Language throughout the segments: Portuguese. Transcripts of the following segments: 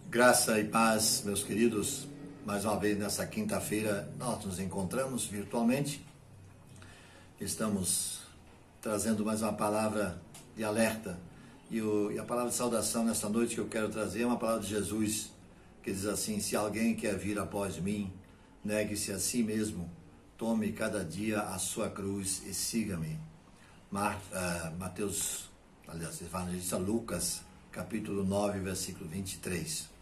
Graça e paz, meus queridos. Mais uma vez nessa quinta-feira nós nos encontramos virtualmente. Estamos trazendo mais uma palavra de alerta. E a palavra de saudação nesta noite que eu quero trazer é uma palavra de Jesus, que diz assim: se alguém quer vir após mim, negue-se a si mesmo, tome cada dia a sua cruz e siga-me. Evangelista Lucas, capítulo 9, versículo 23.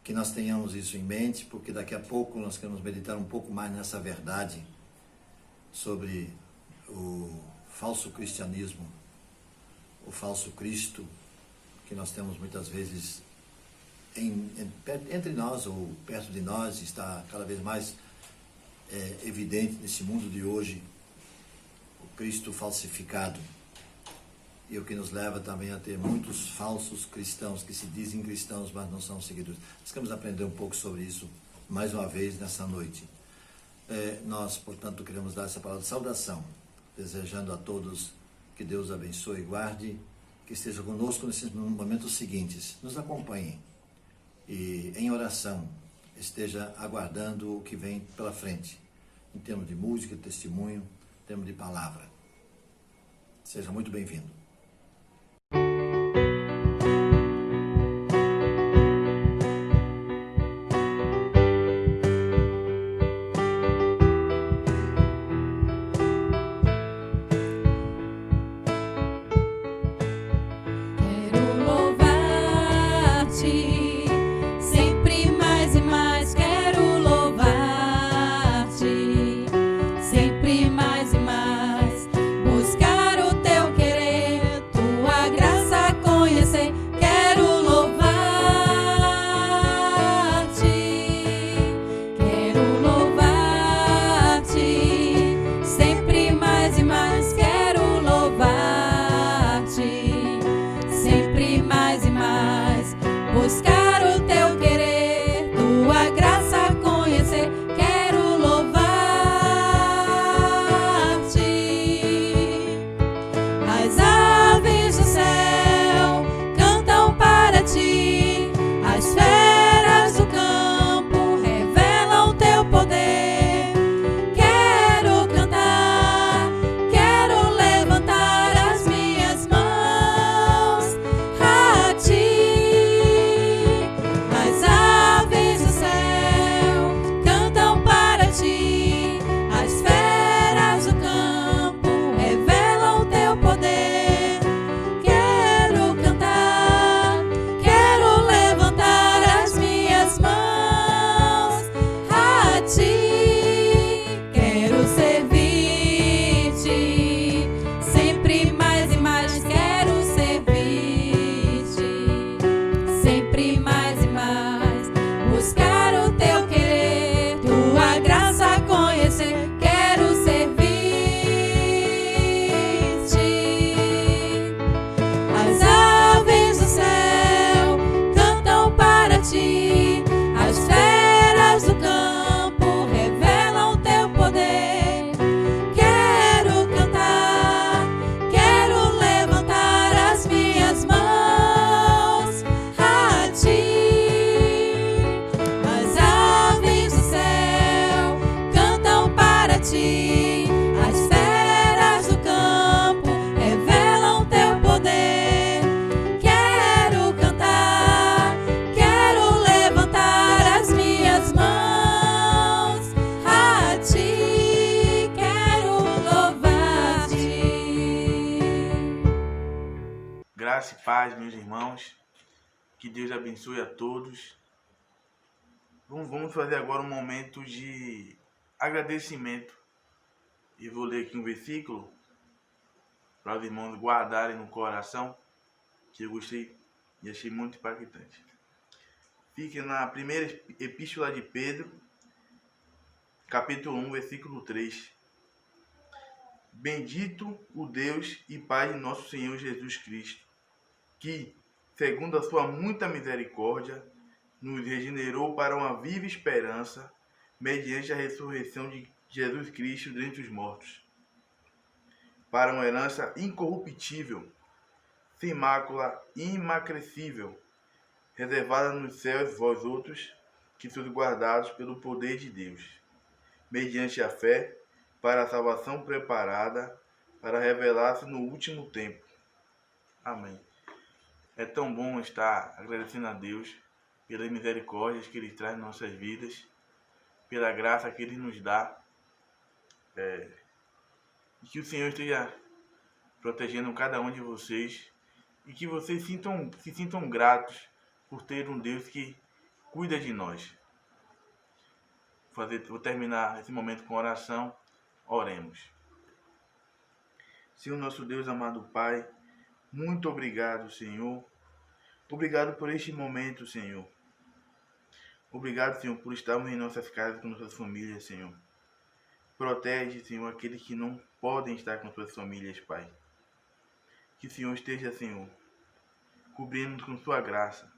Que nós tenhamos isso em mente, porque daqui a pouco nós queremos meditar um pouco mais nessa verdade sobre o falso cristianismo, o falso Cristo, que nós temos muitas vezes entre nós ou perto de nós, está cada vez mais evidente nesse mundo de hoje, o Cristo falsificado. E o que nos leva também a ter muitos falsos cristãos, que se dizem cristãos, mas não são seguidores. Nós queremos aprender um pouco sobre isso, mais uma vez, nessa noite. Nós, portanto, queremos dar essa palavra de saudação, desejando a todos que Deus abençoe e guarde, que esteja conosco nesses momentos seguintes. Nos acompanhem e, em oração, esteja aguardando o que vem pela frente, em termos de música, testemunho, em termos de palavra. Seja muito bem-vindo. Graça e paz, meus irmãos, que Deus abençoe a todos. Vamos fazer agora um momento de agradecimento. E vou ler aqui um versículo para os irmãos guardarem no coração, que eu gostei e achei muito impactante. Fique na primeira epístola de Pedro, capítulo 1, versículo 3. Bendito o Deus e Pai de nosso Senhor Jesus Cristo, que, segundo a sua muita misericórdia, nos regenerou para uma viva esperança, mediante a ressurreição de Jesus Cristo dentre os mortos, para uma herança incorruptível, sem mácula, imacrescível, reservada nos céus, vós outros, que sois guardados pelo poder de Deus, mediante a fé, para a salvação preparada, para revelar-se no último tempo. Amém. É tão bom estar agradecendo a Deus pelas misericórdias que Ele traz em nossas vidas, pela graça que Ele nos dá. E que o Senhor esteja protegendo cada um de vocês e que vocês se sintam gratos por ter um Deus que cuida de nós. Vou terminar esse momento com oração. Oremos. Senhor, nosso Deus, amado Pai, muito obrigado, Senhor. Obrigado por este momento, Senhor. Obrigado, Senhor, por estarmos em nossas casas com nossas famílias, Senhor. Protege, Senhor, aqueles que não podem estar com suas famílias, Pai. Que o Senhor esteja, Senhor, cobrindo-nos com sua graça.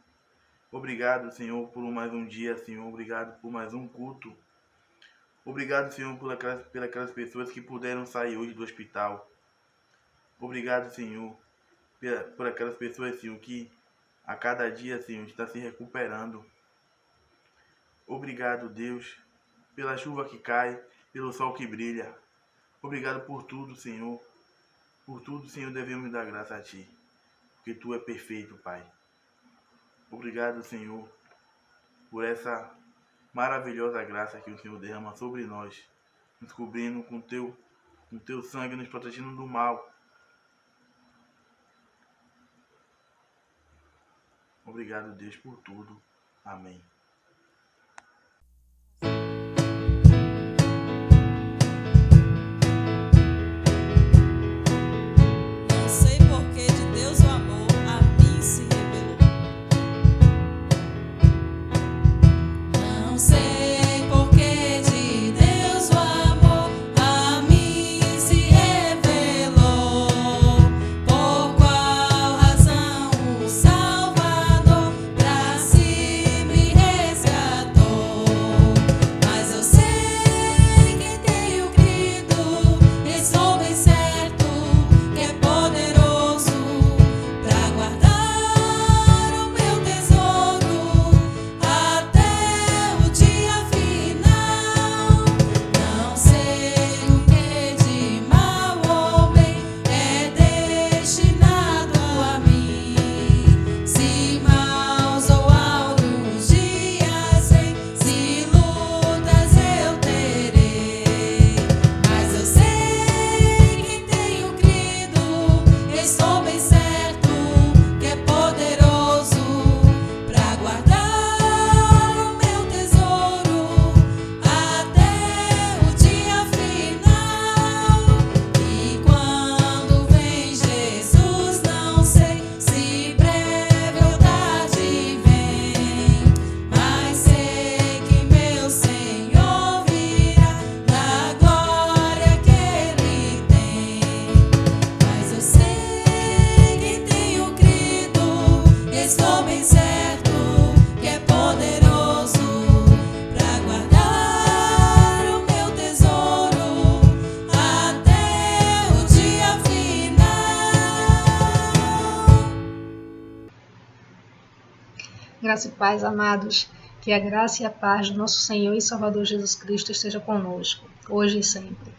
Obrigado, Senhor, por mais um dia, Senhor. Obrigado por mais um culto. Obrigado, Senhor, por aquelas pessoas que puderam sair hoje do hospital. Obrigado, Senhor, por aquelas pessoas, Senhor, que a cada dia, Senhor, está se recuperando. Obrigado, Deus, pela chuva que cai, pelo sol que brilha. Obrigado por tudo, Senhor. Por tudo, Senhor, devemos dar graça a Ti, porque Tu é perfeito, Pai. Obrigado, Senhor, por essa maravilhosa graça que o Senhor derrama sobre nós, nos cobrindo com Teu sangue, nos protegendo do mal. Obrigado, Deus, por tudo. Amém. Não sei por que de Deus o amor a mim se revelou. Não sei por que de Deus o amor a mim se revelou. Por qual razão o Salvador pra si me resgatou. Mas eu sei que tenho crido, estou bem certo que é poderoso pra guardar o meu tesouro até o dia final. Não sei o que de mal ou bem é destinado a mim. Se maus ou altos dias vêm, se lutas eu terei. Mas eu sei que tenho crido, estou bem certo que é poderoso pra guardar o meu tesouro até o dia final. E quando vem Jesus, não sei se breve ou tarde vem, mas sei que meu Senhor virá na glória que Ele tem. Mas eu sei que tenho crido, estou bem certo que é poderoso pra guardar o meu tesouro até o dia final. Graça e paz, amados, que a graça e a paz do nosso Senhor e Salvador Jesus Cristo esteja conosco, hoje e sempre.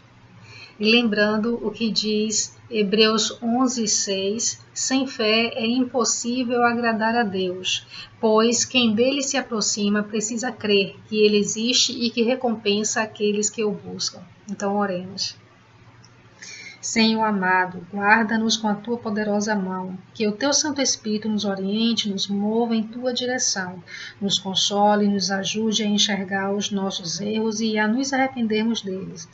E lembrando o que diz Hebreus 11:6, sem fé é impossível agradar a Deus, pois quem dele se aproxima precisa crer que ele existe e que recompensa aqueles que o buscam. Então oremos. Senhor amado, guarda-nos com a Tua poderosa mão, que o Teu Santo Espírito nos oriente, nos mova em Tua direção, nos console e nos ajude a enxergar os nossos erros e a nos arrependermos deles.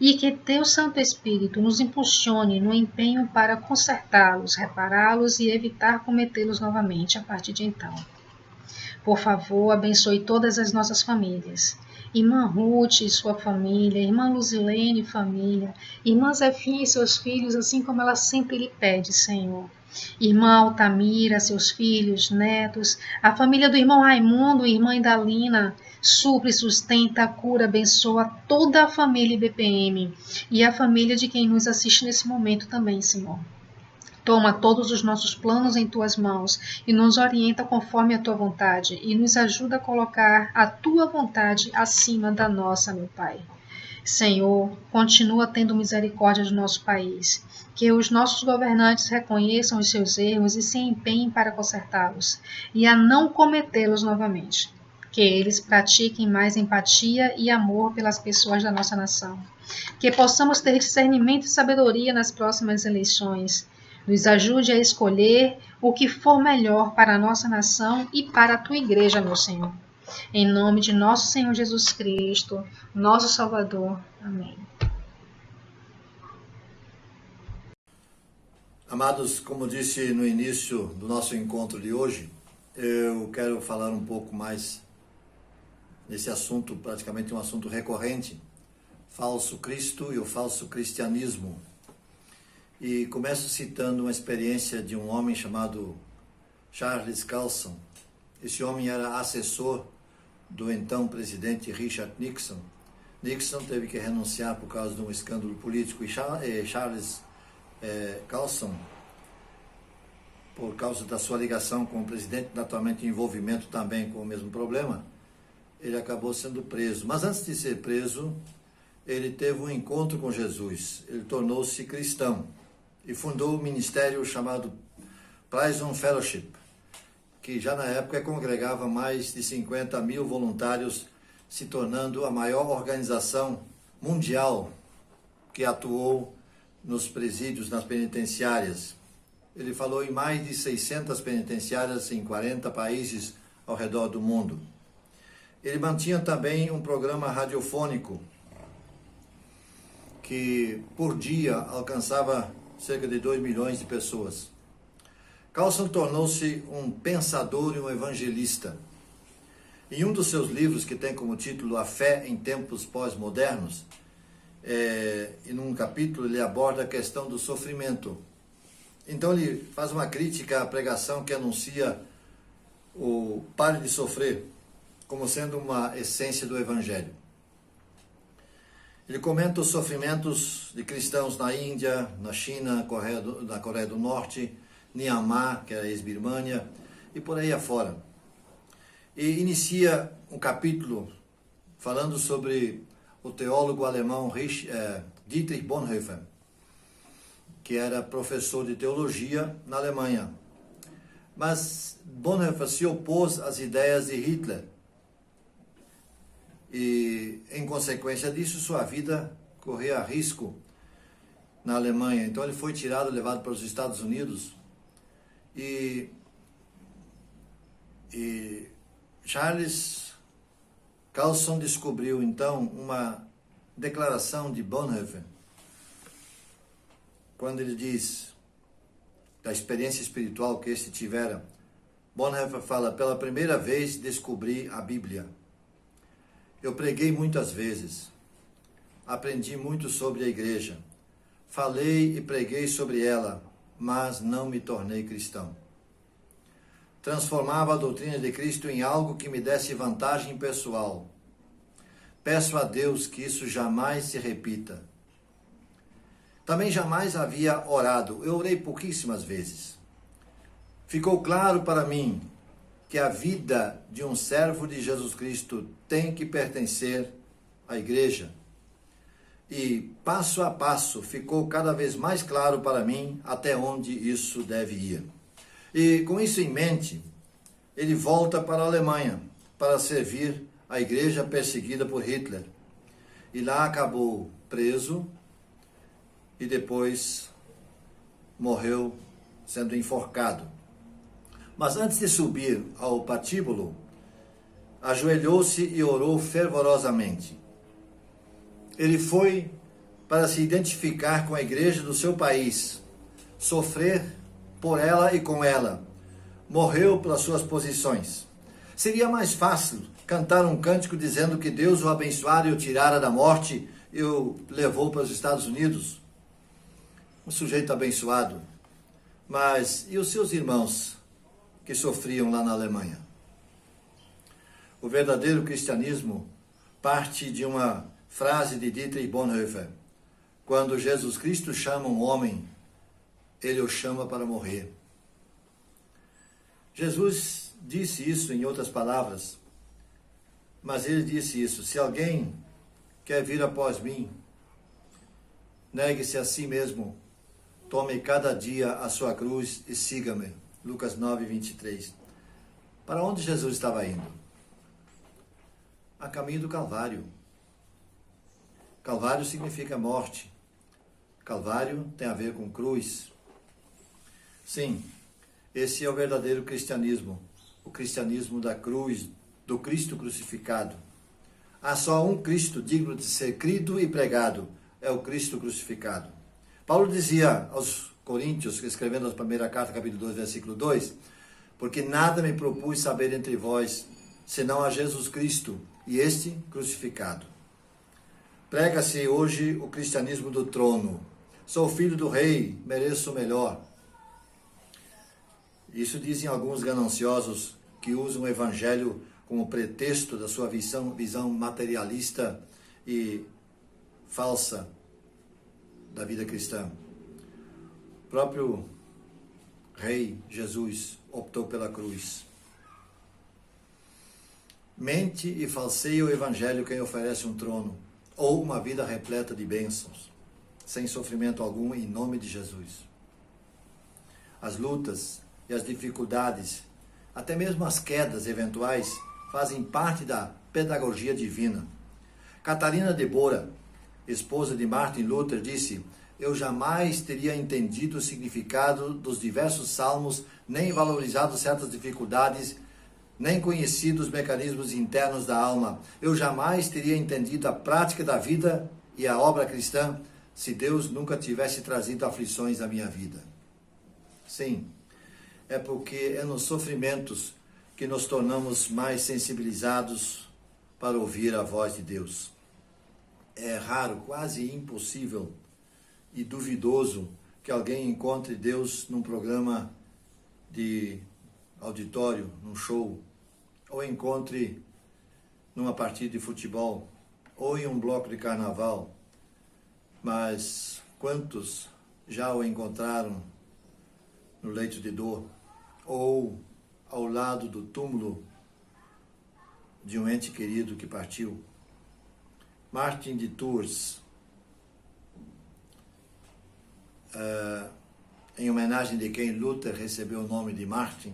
E que Teu Santo Espírito nos impulsione no empenho para consertá-los, repará-los e evitar cometê-los novamente a partir de então. Por favor, abençoe todas as nossas famílias. Irmã Ruth e sua família, irmã Luzilene e família, irmã Zefinha e seus filhos, assim como ela sempre lhe pede, Senhor. Irmã Altamira, seus filhos, netos, a família do irmão Raimundo e irmã Idalina, supre, sustenta, cura, abençoa toda a família IBPM e a família de quem nos assiste nesse momento também, Senhor. Toma todos os nossos planos em tuas mãos e nos orienta conforme a tua vontade e nos ajuda a colocar a tua vontade acima da nossa, meu Pai. Senhor, continua tendo misericórdia do nosso país, que os nossos governantes reconheçam os seus erros e se empenhem para consertá-los e a não cometê-los novamente. Que eles pratiquem mais empatia e amor pelas pessoas da nossa nação. Que possamos ter discernimento e sabedoria nas próximas eleições. Nos ajude a escolher o que for melhor para a nossa nação e para a tua igreja, meu Senhor. Em nome de nosso Senhor Jesus Cristo, nosso Salvador. Amém. Amados, como disse no início do nosso encontro de hoje, eu quero falar um pouco mais nesse assunto, praticamente um assunto recorrente, falso Cristo e o falso cristianismo. E começo citando uma experiência de um homem chamado Charles Colson. Esse homem era assessor do então presidente Richard Nixon. Nixon teve que renunciar por causa de um escândalo político, e Charles Colson, por causa da sua ligação com o presidente, naturalmente envolvimento também com o mesmo problema, ele acabou sendo preso. Mas antes de ser preso, ele teve um encontro com Jesus. Ele tornou-se cristão e fundou um ministério chamado Prison Fellowship, que já na época congregava mais de 50 mil voluntários, se tornando a maior organização mundial que atuou nos presídios, nas penitenciárias. Ele falou em mais de 600 penitenciárias em 40 países ao redor do mundo. Ele mantinha também um programa radiofônico que por dia alcançava cerca de 2 milhões de pessoas. Carlson tornou-se um pensador e um evangelista. Em um dos seus livros, que tem como título A Fé em Tempos Pós-Modernos, e num capítulo ele aborda a questão do sofrimento. Então ele faz uma crítica à pregação que anuncia o pare de sofrer como sendo uma essência do Evangelho. Ele comenta os sofrimentos de cristãos na Índia, na China, na Coreia do Norte, Myanmar, que era a ex-Birmânia, e por aí afora. E inicia um capítulo falando sobre o teólogo alemão Dietrich Bonhoeffer, que era professor de teologia na Alemanha. Mas Bonhoeffer se opôs às ideias de Hitler. E, em consequência disso, sua vida corria risco na Alemanha. Então ele foi tirado, levado para os Estados Unidos. E Charles Colson descobriu, então, uma declaração de Bonhoeffer, quando ele diz da experiência espiritual que este tivera. Bonhoeffer fala: pela primeira vez descobri a Bíblia. Eu preguei muitas vezes, aprendi muito sobre a igreja, falei e preguei sobre ela, mas não me tornei cristão. Transformava a doutrina de Cristo em algo que me desse vantagem pessoal. Peço a Deus que isso jamais se repita. Também jamais havia orado. Eu orei pouquíssimas vezes. Ficou claro para mim que a vida de um servo de Jesus Cristo tem que pertencer à igreja. E, passo a passo, ficou cada vez mais claro para mim até onde isso deve ir. E, com isso em mente, ele volta para a Alemanha para servir a igreja perseguida por Hitler. E lá acabou preso e depois morreu sendo enforcado. Mas antes de subir ao patíbulo, ajoelhou-se e orou fervorosamente. Ele foi para se identificar com a igreja do seu país, sofrer por ela e com ela. Morreu pelas suas posições. Seria mais fácil cantar um cântico dizendo que Deus o abençoara e o tirara da morte e o levou para os Estados Unidos. Um sujeito abençoado. Mas e os seus irmãos que sofriam lá na Alemanha? O verdadeiro cristianismo parte de uma frase de Dietrich Bonhoeffer. Quando Jesus Cristo chama um homem ele o chama para morrer. Jesus disse isso em outras palavras, mas ele disse isso: se alguém quer vir após mim, negue-se a si mesmo, tome cada dia a sua cruz e siga-me. Lucas 9, 23. Para onde Jesus estava indo? A caminho do Calvário. Calvário significa morte. Calvário tem a ver com cruz. Sim, esse é o verdadeiro cristianismo, o cristianismo da cruz, do Cristo crucificado. Há só um Cristo digno de ser crido e pregado, é o Cristo crucificado. Paulo dizia aos Coríntios, escrevendo a primeira carta, capítulo 2, versículo 2, porque nada me propus saber entre vós, senão a Jesus Cristo e este crucificado. Prega-se hoje o cristianismo do trono. Sou filho do rei, mereço o melhor. Isso dizem alguns gananciosos que usam o evangelho como pretexto da sua visão materialista e falsa da vida cristã. O próprio Rei Jesus optou pela cruz. Mente e falseia o evangelho quem oferece um trono ou uma vida repleta de bênçãos, sem sofrimento algum, em nome de Jesus. As lutas e as dificuldades, até mesmo as quedas eventuais, fazem parte da pedagogia divina. Catarina de Bora, esposa de Martin Luther, disse: eu jamais teria entendido o significado dos diversos salmos, nem valorizado certas dificuldades, nem conhecido os mecanismos internos da alma. Eu jamais teria entendido a prática da vida e a obra cristã se Deus nunca tivesse trazido aflições à minha vida. Sim, é porque é nos sofrimentos que nos tornamos mais sensibilizados para ouvir a voz de Deus. É raro, quase impossível e duvidoso que alguém encontre Deus num programa de auditório, num show, ou encontre numa partida de futebol, ou em um bloco de carnaval. Mas quantos já o encontraram no leito de dor, ou ao lado do túmulo de um ente querido que partiu? Martin de Tours, em homenagem de quem Luther recebeu o nome de Martin,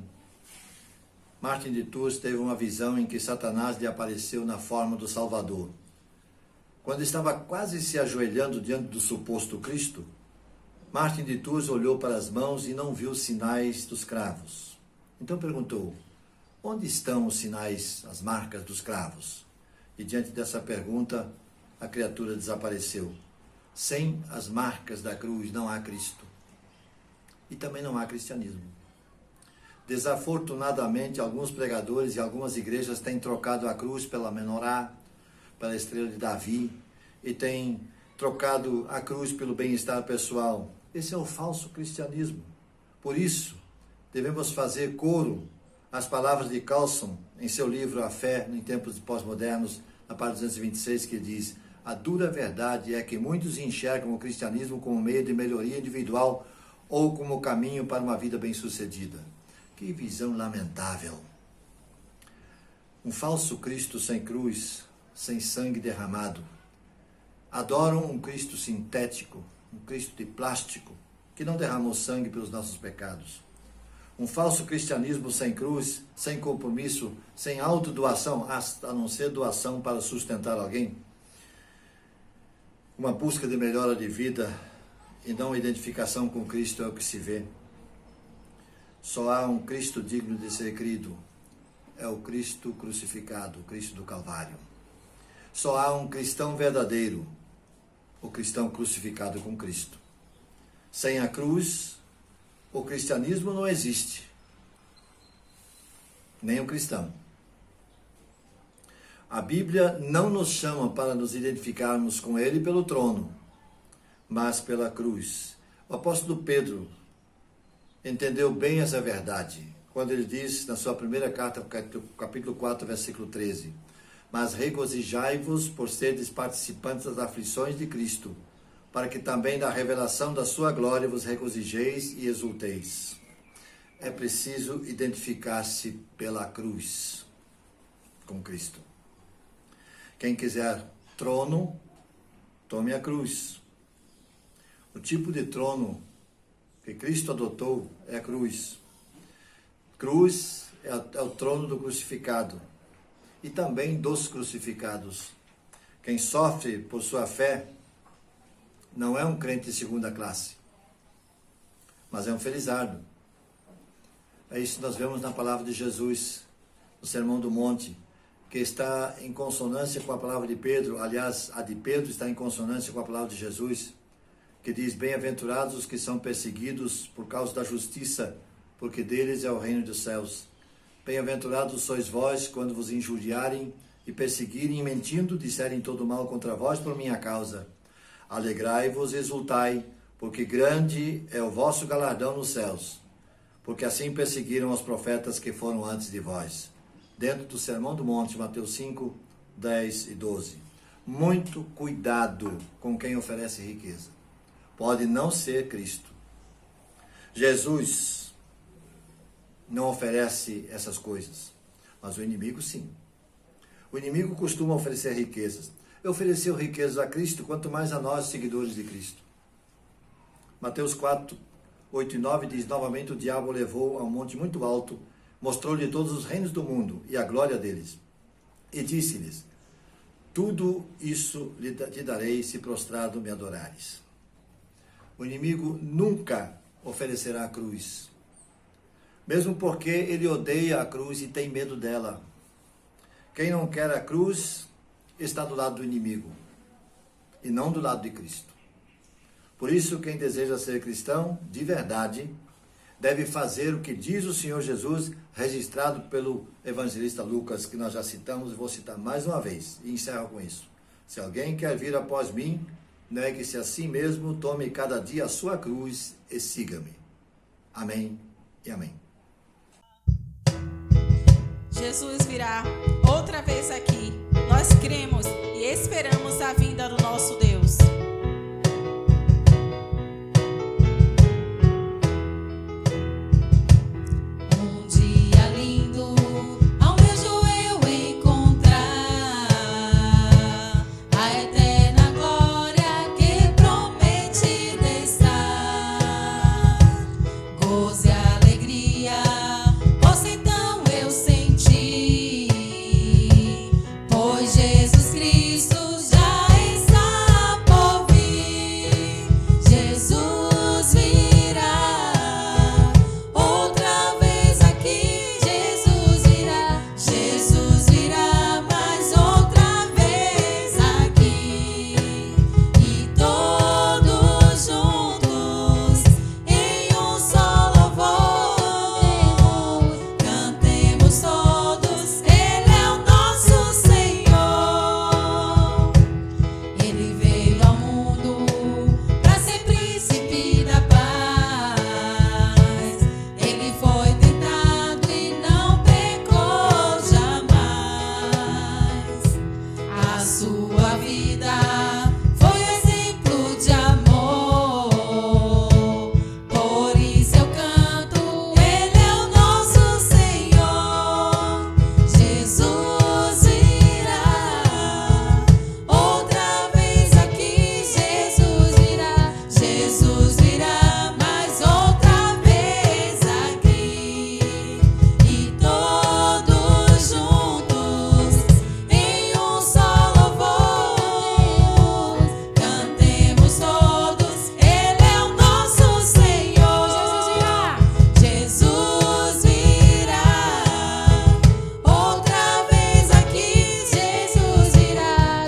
Martin de Tours teve uma visão em que Satanás lhe apareceu na forma do Salvador. Quando estava quase se ajoelhando diante do suposto Cristo, Martin de Tours olhou para as mãos e não viu os sinais dos cravos. Então perguntou: onde estão os sinais, as marcas dos cravos? E diante dessa pergunta, a criatura desapareceu. Sem as marcas da cruz não há Cristo. E também não há cristianismo. Desafortunadamente, alguns pregadores e algumas igrejas têm trocado a cruz pela menorá, pela estrela de Davi, e têm trocado a cruz pelo bem-estar pessoal. Esse é o falso cristianismo. Por isso, devemos fazer coro às palavras de Carlson em seu livro A Fé em Tempos Pós-Modernos, na página 226, que diz: a dura verdade é que muitos enxergam o cristianismo como meio de melhoria individual ou como caminho para uma vida bem-sucedida. Que visão lamentável! Um falso Cristo sem cruz, sem sangue derramado. Adoram um Cristo sintético, um Cristo de plástico, que não derramou sangue pelos nossos pecados. Um falso cristianismo sem cruz, sem compromisso, sem autodoação, a não ser doação para sustentar alguém. Uma busca de melhora de vida e não identificação com Cristo é o que se vê. Só há um Cristo digno de ser crido. É o Cristo crucificado, o Cristo do Calvário. Só há um cristão verdadeiro, o cristão crucificado com Cristo. Sem a cruz, o cristianismo não existe, nem o cristão. A Bíblia não nos chama para nos identificarmos com Ele pelo trono, mas pela cruz. O apóstolo Pedro entendeu bem essa verdade, quando ele diz na sua primeira carta, capítulo 4, versículo 13, mas regozijai-vos por serdes participantes das aflições de Cristo, para que também da revelação da sua glória vos regozijeis e exulteis. É preciso identificar-se pela cruz com Cristo. Quem quiser trono, tome a cruz. O tipo de trono que Cristo adotou é a cruz. Cruz é o trono do crucificado e também dos crucificados. Quem sofre por sua fé não é um crente de segunda classe, mas é um felizardo. É isso que nós vemos na palavra de Jesus, no Sermão do Monte, que está em consonância com a palavra de Pedro. Aliás, a de Pedro está em consonância com a palavra de Jesus, que diz: bem-aventurados os que são perseguidos por causa da justiça, porque deles é o reino dos céus. Bem-aventurados sois vós quando vos injuriarem e perseguirem, e mentindo, disserem todo mal contra vós por minha causa. Alegrai-vos e exultai, porque grande é o vosso galardão nos céus, porque assim perseguiram os profetas que foram antes de vós. Dentro do Sermão do Monte, Mateus 5, 10 e 12. Muito cuidado com quem oferece riqueza. Pode não ser Cristo. Jesus não oferece essas coisas, mas o inimigo sim. O inimigo costuma oferecer riquezas. Ofereceu riquezas a Cristo, quanto mais a nós, seguidores de Cristo. Mateus 4, 8 e 9 diz: novamente o diabo o levou a um monte muito alto, mostrou-lhe todos os reinos do mundo e a glória deles, e disse-lhes: tudo isso te darei se prostrado me adorares. O inimigo nunca oferecerá a cruz, mesmo porque ele odeia a cruz e tem medo dela. Quem não quer a cruz está do lado do inimigo e não do lado de Cristo. Por isso, quem deseja ser cristão de verdade deve fazer o que diz o Senhor Jesus, registrado pelo evangelista Lucas, que nós já citamos e vou citar mais uma vez, e encerro com isso. Se alguém quer vir após mim, negue-se a si mesmo, tome cada dia a sua cruz e siga-me. Amém e amém. Jesus virá outra vez aqui. Nós cremos e esperamos a vinda do nosso Deus. Um dia lindo ao meu joelho encontrar a eterna glória que prometida está. Gozo e alegria posso então eu sentir, pois Jesus Cristo já está por vir. Jesus virá outra vez aqui. Jesus virá mais outra vez aqui. E todos juntos em um só louvor cantemos todos. Ele é o nosso Senhor. Ele veio ao mundo para ser príncipe da paz. Ele foi tentado e não pecou jamais. A sua vida foi exemplo de amor. Por isso eu canto, Ele é o nosso Senhor. Jesus virá outra vez aqui. Jesus virá mais outra vez aqui. E todos juntos em um só louvor cantemos todos. Ele é o nosso Senhor. Jesus virá outra vez aqui.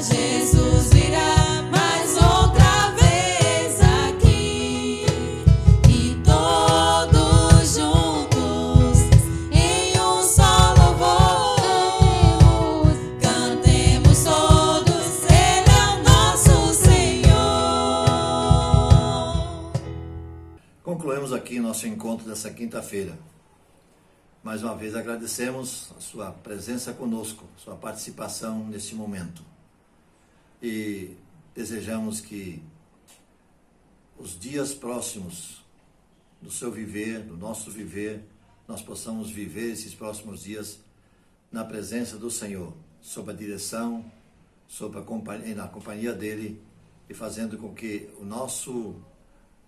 Jesus virá mais outra vez aqui. E todos juntos em um só louvor cantemos todos. Ele é o nosso Senhor. Concluímos aqui nosso encontro dessa quinta-feira. Mais uma vez agradecemos a sua presença conosco, sua participação neste momento. E desejamos que os dias próximos do seu viver, do nosso viver, nós possamos viver esses próximos dias na presença do Senhor, sob a direção, na companhia dEle, e fazendo com que o nosso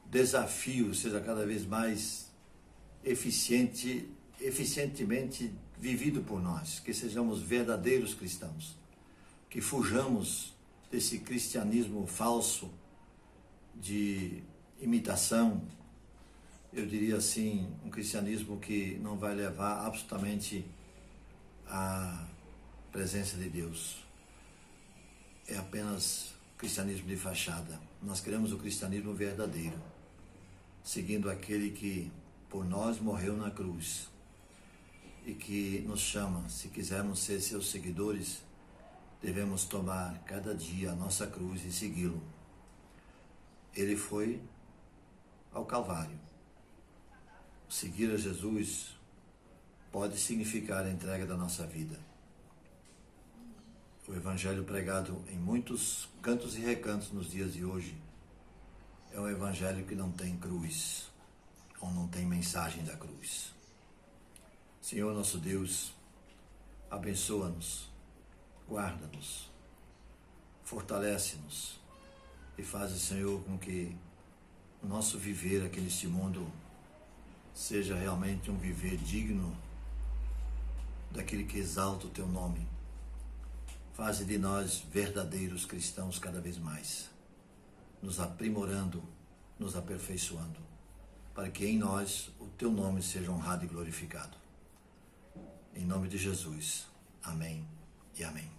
desafio seja cada vez mais eficientemente vivido por nós, que sejamos verdadeiros cristãos, que fujamos desse cristianismo falso, de imitação, eu diria assim, um cristianismo que não vai levar absolutamente à presença de Deus. É apenas cristianismo de fachada. Nós queremos o cristianismo verdadeiro, seguindo aquele que por nós morreu na cruz e que nos chama, se quisermos ser seus seguidores, devemos tomar cada dia a nossa cruz e segui-lo. Ele foi ao Calvário. Seguir a Jesus pode significar a entrega da nossa vida. O evangelho pregado em muitos cantos e recantos nos dias de hoje é um evangelho que não tem cruz, ou não tem mensagem da cruz. Senhor nosso Deus, abençoa-nos, guarda-nos, fortalece-nos e faz, Senhor, com que o nosso viver aqui neste mundo seja realmente um viver digno daquele que exalta o Teu nome. Faze de nós verdadeiros cristãos cada vez mais, nos aprimorando, nos aperfeiçoando, para que em nós o Teu nome seja honrado e glorificado. Em nome de Jesus. Amém e amém.